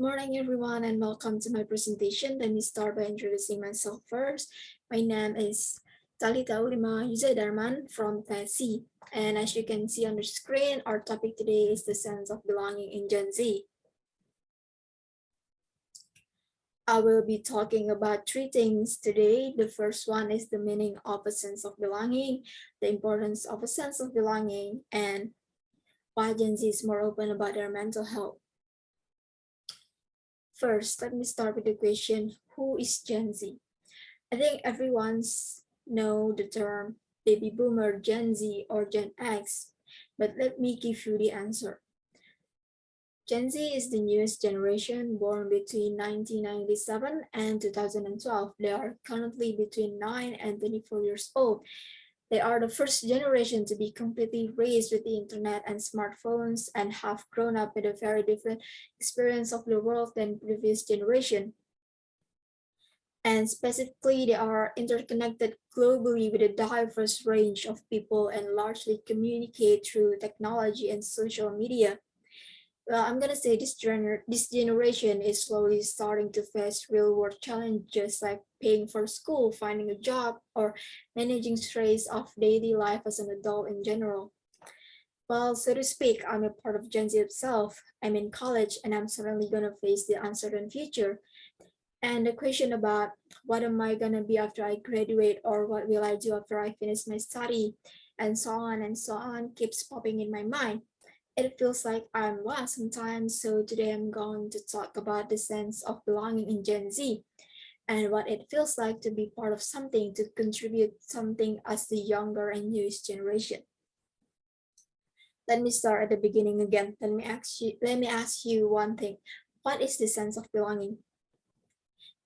morning, everyone, and welcome to my presentation. Let me start by introducing myself first. My name is Talitha Ulima Yuzadarman from Tennessee. And as you can see on the screen, our topic today is the sense of belonging in Gen Z. I will be talking about three things today. The first one is the meaning of a sense of belonging, the importance of a sense of belonging, and why Gen Z is more open about their mental health. First, let me start with the question, who is Gen Z? I think everyone's know the term baby boomer, Gen Z, or Gen X, but let me give you the answer. Gen Z is the newest generation born between 1997 and 2012. They are currently between 9 and 24 years old. They are the first generation to be completely raised with the internet and smartphones and have grown up with a very different experience of the world than previous generation. And specifically, they are interconnected globally with a diverse range of people and largely communicate through technology and social media. Well, I'm gonna say this generation is slowly starting to face real-world challenges like paying for school, finding a job, or managing stress of daily life as an adult in general. Well, so to speak, I'm a part of Gen Z itself. I'm in college and I'm certainly gonna face the uncertain future. And the question about what am I gonna be after I graduate or what will I do after I finish my study and so on keeps popping in my mind. It feels like I'm lost sometimes, so today I'm going to talk about the sense of belonging in Gen Z and what it feels like to be part of something, to contribute something as the younger and newest generation. Let me start at the beginning again. Let me ask you one thing. What is the sense of belonging?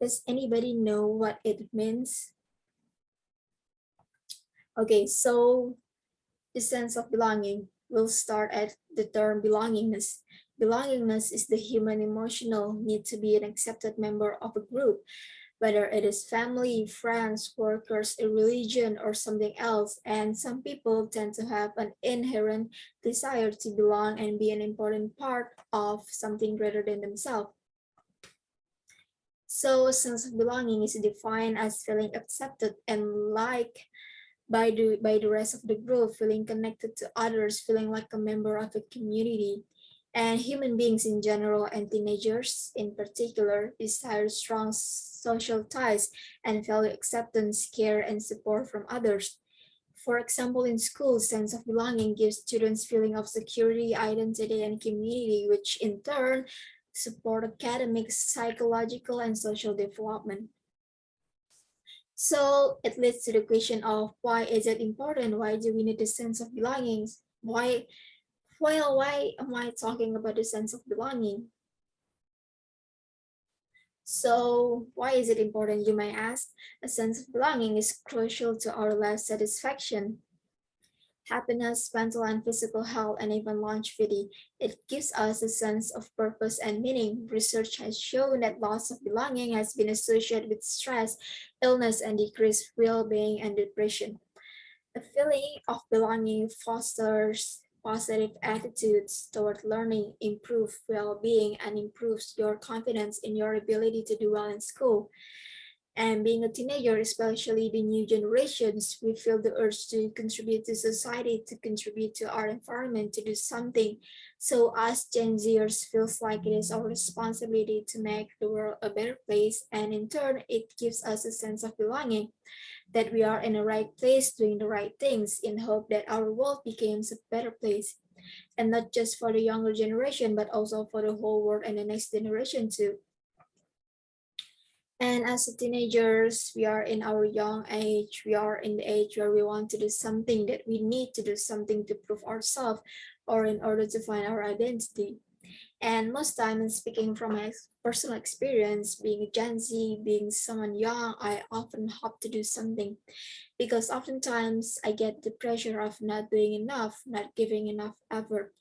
Does anybody know what it means? Okay, so the sense of belonging will start at the term belongingness. Belongingness is the human emotional need to be an accepted member of a group, whether it is family, friends, workers, a religion, or something else. And some people tend to have an inherent desire to belong and be an important part of something greater than themselves. So a sense of belonging is defined as feeling accepted and liked by the rest of the group, feeling connected to others, feeling like a member of a community. And human beings in general and teenagers in particular desire strong social ties and value acceptance, care, and support from others. For example, in school, sense of belonging gives students feeling of security, identity, and community, which in turn support academic, psychological, and social development. So it leads to the question of why is it important? Why do we need a sense of belongings? Why am I talking about the sense of belonging? So why is it important, you may ask? A sense of belonging is crucial to our life satisfaction, happiness, mental and physical health, and even longevity. It gives us a sense of purpose and meaning. Research has shown that loss of belonging has been associated with stress, illness, and decreased well-being and depression. A feeling of belonging fosters positive attitudes toward learning, improves well-being, and improves your confidence in your ability to do well in school. And being a teenager, especially the new generations, we feel the urge to contribute to society, to contribute to our environment, to do something. So us Gen Zers feels like it is our responsibility to make the world a better place. And in turn, it gives us a sense of belonging, that we are in the right place doing the right things in hope that our world becomes a better place. And not just for the younger generation, but also for the whole world and the next generation too. And as a teenagers, we are in our young age, we are in the age where we want to do something, that we need to do something to prove ourselves or in order to find our identity. And most time, and speaking from my personal experience, being a Gen Z, being someone young, I often hope to do something because oftentimes I get the pressure of not doing enough, not giving enough effort.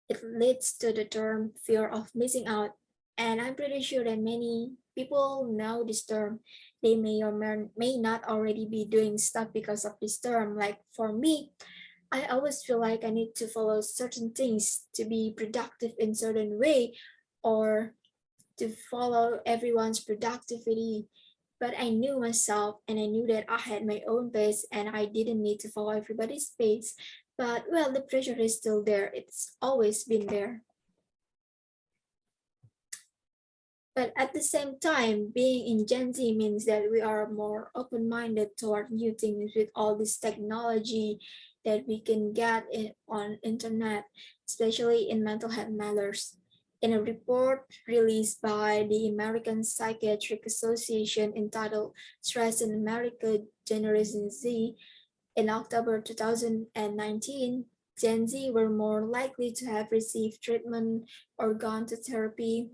It leads to the term fear of missing out. And I'm pretty sure that many people know this term. They may or may not already be doing stuff because of this term. Like for me, I always feel like I need to follow certain things to be productive in certain way, or to follow everyone's productivity. But I knew myself and I knew that I had my own pace and I didn't need to follow everybody's pace. But well, the pressure is still there. It's always been there. But at the same time, being in Gen Z means that we are more open-minded toward new things with all this technology that we can get on internet, especially in mental health matters. In a report released by the American Psychiatric Association entitled Stress in America Generation Z in October 2019, Gen Z were more likely to have received treatment or gone to therapy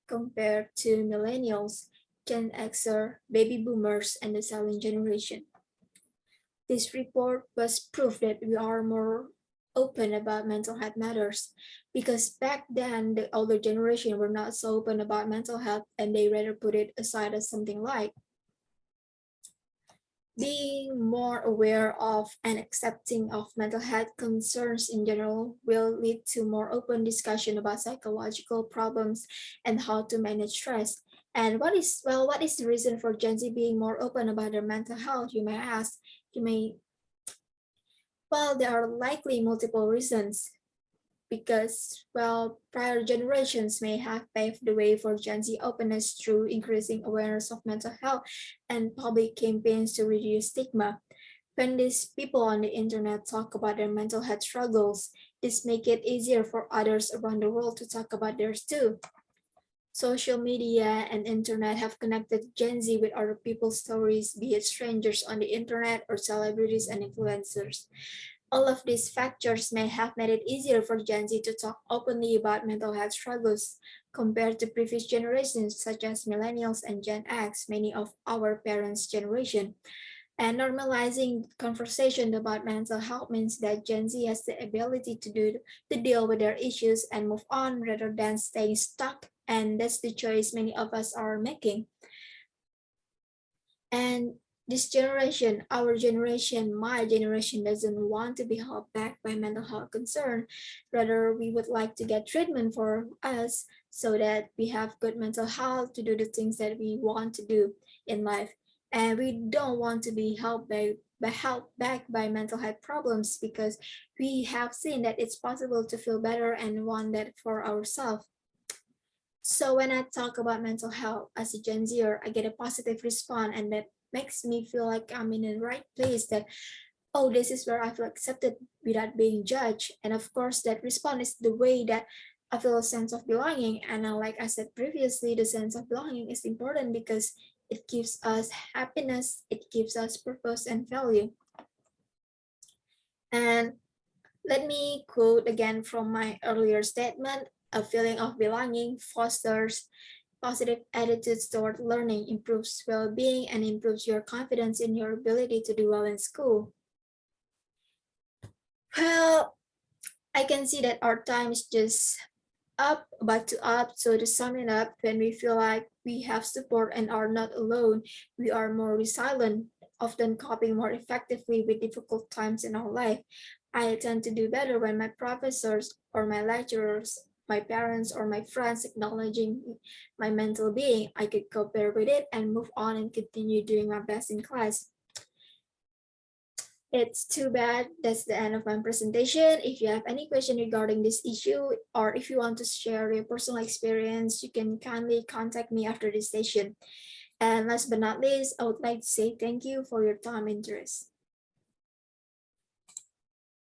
compared to millennials, Gen Xer, baby boomers, and the silent generation. This report was proof that we are more open about mental health matters because back then the older generation were not so open about mental health and they rather put it aside as something light. Being more aware of and accepting of mental health concerns in general will lead to more open discussion about psychological problems and how to manage stress. And what is the reason for Gen Z being more open about their mental health? You may ask. You may Well, there are likely multiple reasons because, well, prior generations may have paved the way for Gen Z openness through increasing awareness of mental health and public campaigns to reduce stigma. When these people on the internet talk about their mental health struggles, this makes it easier for others around the world to talk about theirs too. Social media and internet have connected Gen Z with other people's stories, be it strangers on the internet or celebrities and influencers. All of these factors may have made it easier for Gen Z to talk openly about mental health struggles compared to previous generations such as millennials and Gen X, many of our parents' generation. And normalizing conversation about mental health means that Gen Z has the ability to deal with their issues and move on rather than staying stuck. And that's the choice many of us are making. And this generation, our generation, my generation doesn't want to be held back by mental health concern. Rather, we would like to get treatment for us so that we have good mental health to do the things that we want to do in life. And we don't want to be held back by mental health problems because we have seen that it's possible to feel better and want that for ourselves. So when I talk about mental health as a Gen Zer, I get a positive response and that makes me feel like I'm in the right place that, oh, this is where I feel accepted without being judged. And of course, that response is the way that I feel a sense of belonging. And like I said previously, the sense of belonging is important because it gives us happiness, it gives us purpose and value. And let me quote again from my earlier statement. A feeling of belonging fosters positive attitudes toward learning, improves well-being, and improves your confidence in your ability to do well in school. Well, I can see that our time is just about to up. So to sum it up, when we feel like we have support and are not alone, we are more resilient, often coping more effectively with difficult times in our life. I tend to do better when my professors or my lecturers, my parents or my friends acknowledging my mental being. I could cope better with it and move on and continue doing my best in class. It's too bad. That's the end of my presentation. If you have any question regarding this issue, or if you want to share your personal experience, you can kindly contact me after this session. And last but not least, I would like to say thank you for your time and interest.